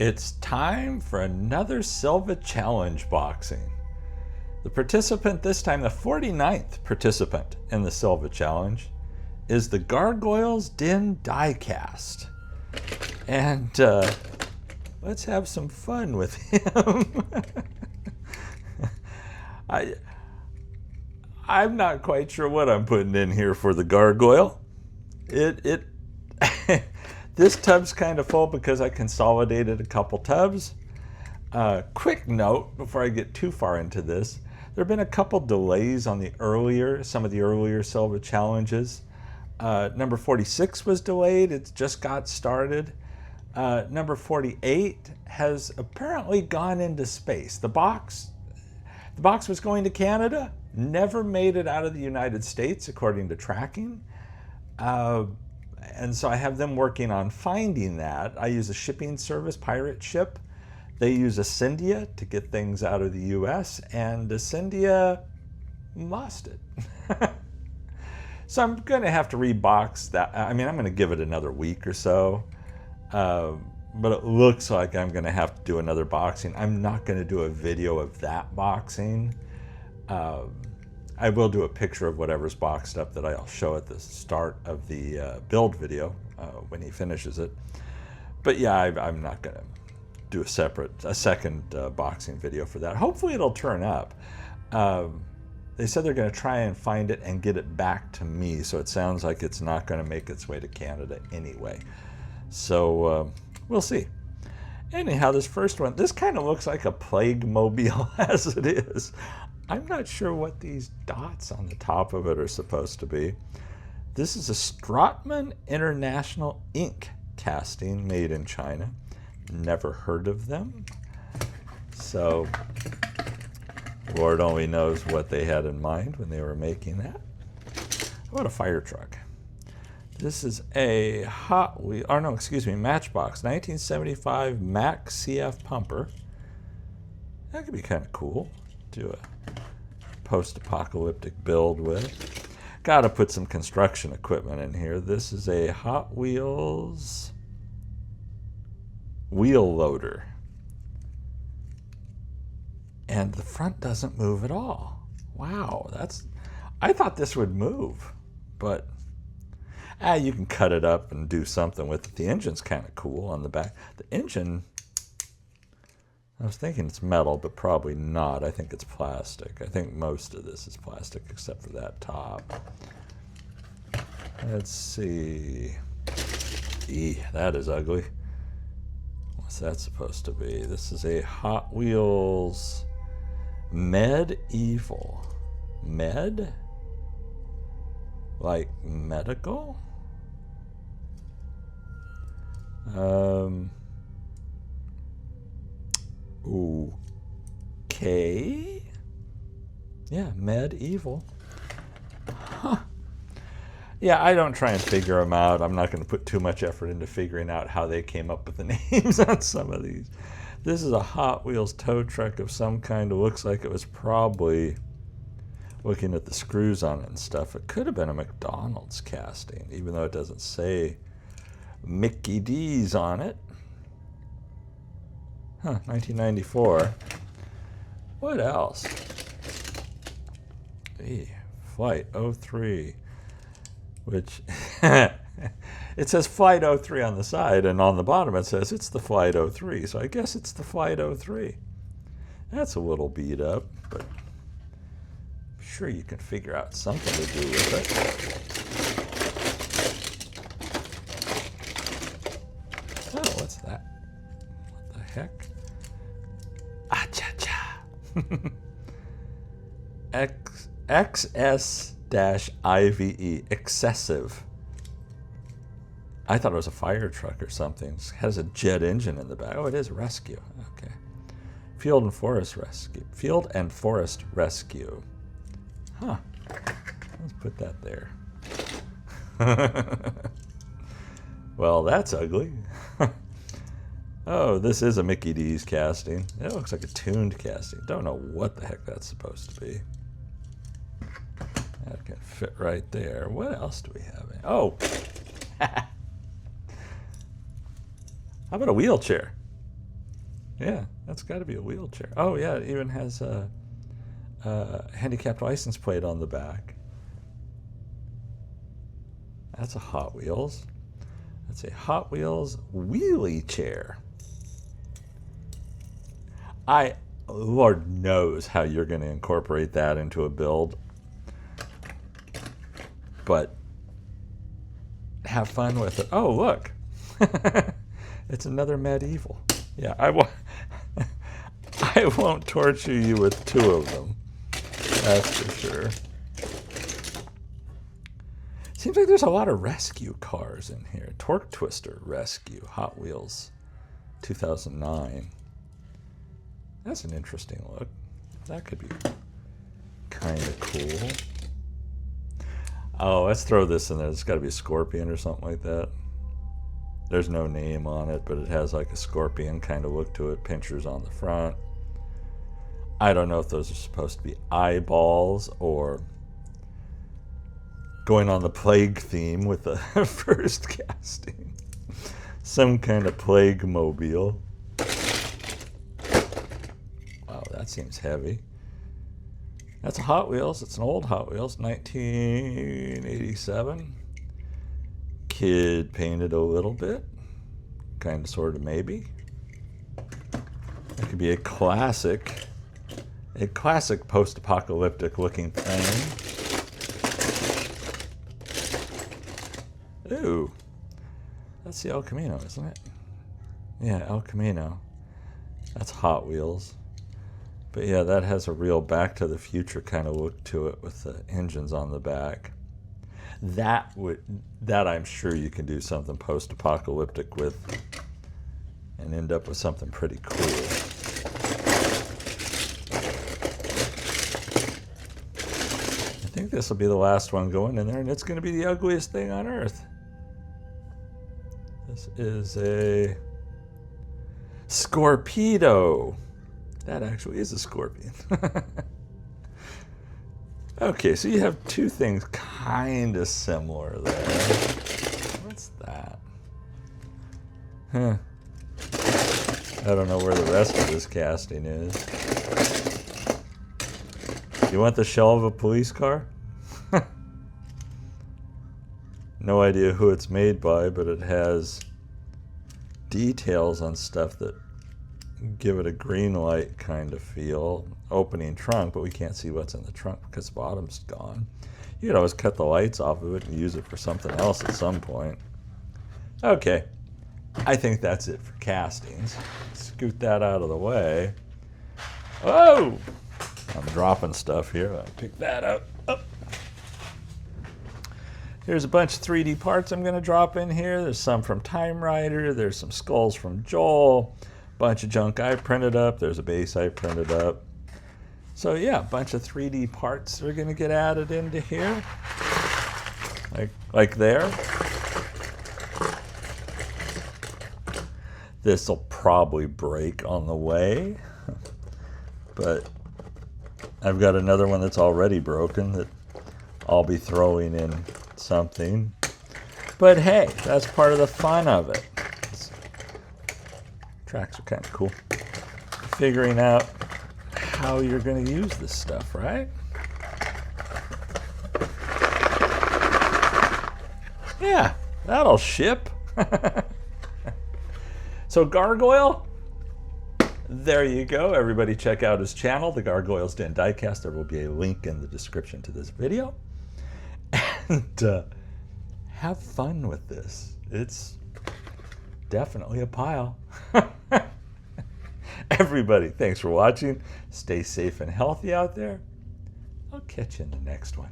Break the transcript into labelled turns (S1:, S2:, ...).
S1: It's time for another Silva challenge boxing. The participant this time, the 49th participant in the Silva challenge, is the Gargoyles Den Diecast. And let's have some fun with him. I'm not quite sure what I'm putting in here for the gargoyle. This tub's kind of full because I consolidated a couple tubs. Quick note before I get too far into this, there have been a couple delays on some of the earlier Silva challenges. Number 46 was delayed, it just got started. Number 48 has apparently gone into space. The box was going to Canada, never made it out of the United States according to tracking. And so I have them working on finding that. I use a shipping service, Pirate Ship. They use Ascendia to get things out of the US, and Ascendia lost it. So I'm going to have to rebox that. I mean, I'm going to give it another week or so. But it looks like I'm going to have to do another boxing. I'm not going to do a video of that boxing. I will do a picture of whatever's boxed up that I'll show at the start of the build video when he finishes it. But yeah, I'm not going to do a second boxing video for that. Hopefully it'll turn up. They said they're going to try and find it and get it back to me, so it sounds like it's not going to make its way to Canada anyway. So we'll see. Anyhow, this first one, this kind of looks like a plague mobile as it is. I'm not sure what these dots on the top of it are supposed to be. This is a Stratman International Ink casting made in China. Never heard of them. So, Lord only knows what they had in mind when they were making that. How about a fire truck? This is a Matchbox 1975 Mac CF pumper. That could be kind of cool. Do a post-apocalyptic build with. Got to put some construction equipment in here. This is a Hot Wheels wheel loader. And the front doesn't move at all. Wow, I thought this would move, but you can cut it up and do something with it. The engine's kind of cool on the back. The engine, I was thinking it's metal, but probably not. I think it's plastic. I think most of this is plastic except for that top. Let's see. That is ugly. What's that supposed to be? This is a Hot Wheels Medieval. Med? Like medical? Okay. Yeah, medieval. Huh. Yeah, I don't try and figure them out. I'm not going to put too much effort into figuring out how they came up with the names on some of these. This is a Hot Wheels tow truck of some kind. It looks like it was probably, looking at the screws on it and stuff, it could have been a McDonald's casting, even though it doesn't say Mickey D's on it. 1994. What else? Flight 03, which it says Flight 03 on the side, and on the bottom it says it's the Flight 03, so I guess it's the Flight 03. That's a little beat up, but I'm sure you can figure out something to do with it. Oh, what's that? What the heck? XS-IVE, excessive. I thought it was a fire truck or something. It has a jet engine in the back. Oh, it is rescue. Okay. Field and Forest Rescue. Field and Forest Rescue. Huh. Let's put that there. Well, that's ugly. Oh, this is a Mickey D's casting. It looks like a tuned casting. Don't know what the heck that's supposed to be. That can fit right there. What else do we have? Oh! How about a wheelchair? Yeah, that's got to be a wheelchair. Oh, yeah, it even has a handicapped license plate on the back. That's a Hot Wheels. That's a Hot Wheels wheelie chair. Lord knows how you're going to incorporate that into a build. But have fun with it. Oh, look. It's another medieval. Yeah, I won't torture you with two of them. That's for sure. Seems like there's a lot of rescue cars in here. Torque Twister Rescue, Hot Wheels, 2009. That's an interesting look. That could be kind of cool. Oh, let's throw this in there. It's got to be a scorpion or something like that. There's no name on it, but it has like a scorpion kind of look to it. Pinchers on the front. I don't know if those are supposed to be eyeballs or going on the plague theme with the first casting. Some kind of plague mobile. Wow, that seems heavy. That's a Hot Wheels. It's an old Hot Wheels, 1987. Kid painted a little bit. Kind of, sort of, maybe. It could be a classic post-apocalyptic looking thing. Ooh, that's the El Camino, isn't it? Yeah, El Camino. That's Hot Wheels. But yeah, that has a real Back to the Future kind of look to it with the engines on the back. That I'm sure you can do something post-apocalyptic with and end up with something pretty cool. I think this will be the last one going in there, and it's going to be the ugliest thing on earth. This is a Scorpedo. That actually is a scorpion. Okay, so you have two things kind of similar there. What's that? Huh. I don't know where the rest of this casting is. You want the shell of a police car? No idea who it's made by, but it has details on stuff that give it a green light kind of feel. Opening trunk, but we can't see what's in the trunk because the bottom's gone. You could always cut the lights off of it and use it for something else at some point. Okay, I think that's it for castings. Scoot that out of the way. Oh! I'm dropping stuff here. I'll pick that up. Oh. Here's a bunch of 3D parts I'm going to drop in here. There's some from Time Rider. There's some skulls from Joel. Bunch of junk I printed up. There's a base I printed up. So yeah, a bunch of 3D parts are going to get added into here. Like there. This will probably break on the way. But I've got another one that's already broken that I'll be throwing in something. But hey, that's part of the fun of it. Tracks are kind of cool. Figuring out how you're going to use this stuff, right? Yeah, that'll ship. So Gargoyle, there you go. Everybody check out his channel, the Gargoyles Den Diecast. There will be a link in the description to this video. And have fun with this. It's definitely a pile. Everybody, thanks for watching. Stay safe and healthy out there. I'll catch you in the next one.